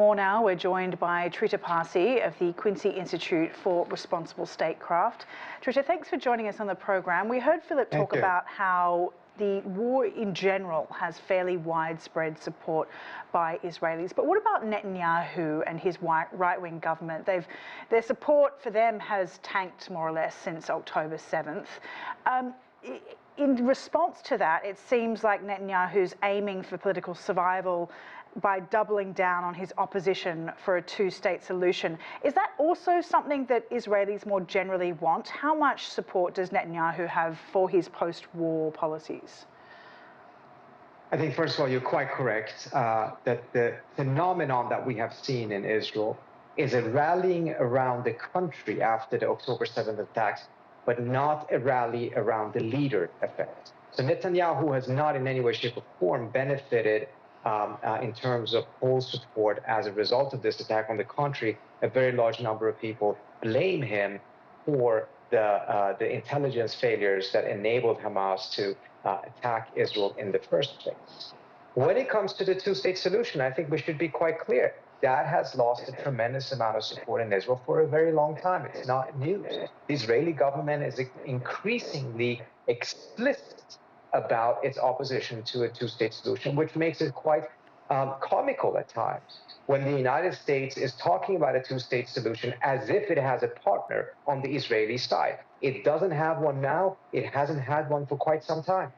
more now. We're joined by Trita Parsi of the Quincy Institute for Responsible Statecraft. Trita, thanks for joining us on the program. We heard Philip talk about how the war in general has fairly widespread support by Israelis. But what about Netanyahu and his right-wing government? Their support for them has tanked more or less since October 7th. In response to that, it seems like Netanyahu's aiming for political survival by doubling down on his opposition for a two-state solution. Is that also something that Israelis more generally want? How much support does Netanyahu have for his post-war policies? I think, first of all, you're quite correct that the phenomenon that we have seen in Israel is a rallying around the country after the October 7th attacks, but not a rally around the leader effect. So Netanyahu has not in any way, shape, or form benefited in terms of poll support as a result of this attack. On the contrary, a very large number of people blame him for the intelligence failures that enabled Hamas to attack Israel in the first place. When it comes to the two-state solution, I think we should be quite clear. That has lost a tremendous amount of support in Israel for a very long time. It's not news. The Israeli government is increasingly explicit about its opposition to a two-state solution, which makes it quite comical at times when the United States is talking about a two-state solution as if it has a partner on the Israeli side. It doesn't have one now. It hasn't had one for quite some time.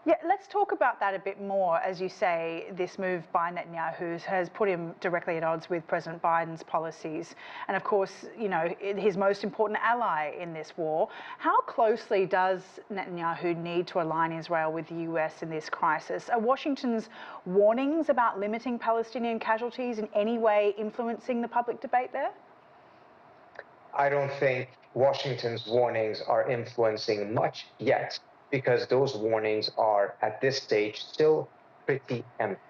Yeah, let's talk about that a bit more. As you say, this move by Netanyahu has put him directly at odds with President Biden's policies. And of course, you know, his most important ally in this war. How closely does Netanyahu need to align Israel with the US in this crisis? Are Washington's warnings about limiting Palestinian casualties in any way influencing the public debate there? I don't think Washington's warnings are influencing much yet, because those warnings are, at this stage, still pretty empty.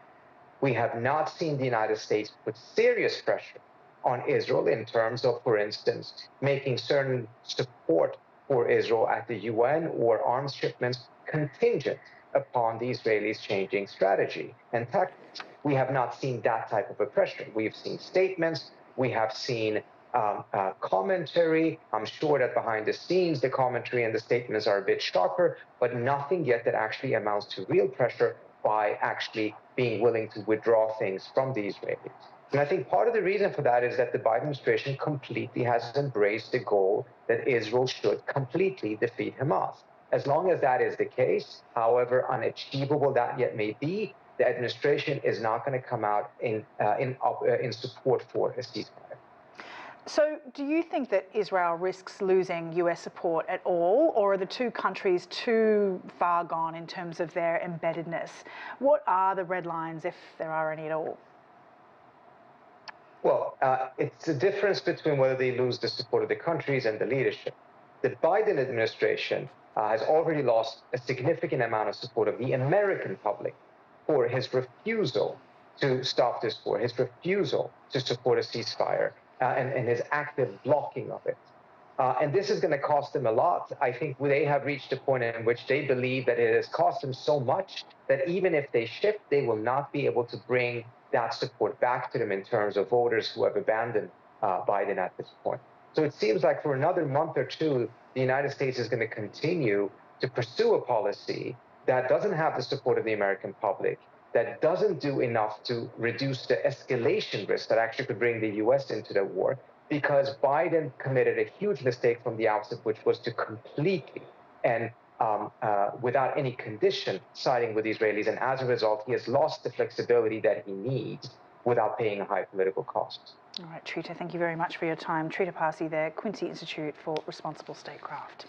We have not seen the United States put serious pressure on Israel in terms of, for instance, making certain support for Israel at the UN or arms shipments contingent upon the Israelis changing strategy and tactics. We have not seen that type of a pressure. We've seen statements, we have seen commentary. I'm sure that behind the scenes, the commentary and the statements are a bit sharper, but nothing yet that actually amounts to real pressure by actually being willing to withdraw things from the Israelis. And I think part of the reason for that is that the Biden administration completely has embraced the goal that Israel should completely defeat Hamas. As long as that is the case, however unachievable that yet may be, the administration is not going to come out in support for a ceasefire. So do you think that Israel risks losing US support at all, or are the two countries too far gone in terms of their embeddedness? What are the red lines, if there are any at all? Well, it's the difference between whether they lose the support of the countries and the leadership. The Biden administration has already lost a significant amount of support of the American public for his refusal to stop this war, his refusal to support a ceasefire, and his active blocking of it. And this is going to cost them a lot. I think they have reached a point in which they believe that it has cost them so much that even if they shift, they will not be able to bring that support back to them in terms of voters who have abandoned Biden at this point. So it seems like for another month or two, the United States is going to continue to pursue a policy that doesn't have the support of the American public, that doesn't do enough to reduce the escalation risk that actually could bring the US into the war, because Biden committed a huge mistake from the outset, which was to completely and without any condition siding with the Israelis. And as a result, he has lost the flexibility that he needs without paying a high political cost. All right, Trita, thank you very much for your time. Trita Parsi there, Quincy Institute for Responsible Statecraft.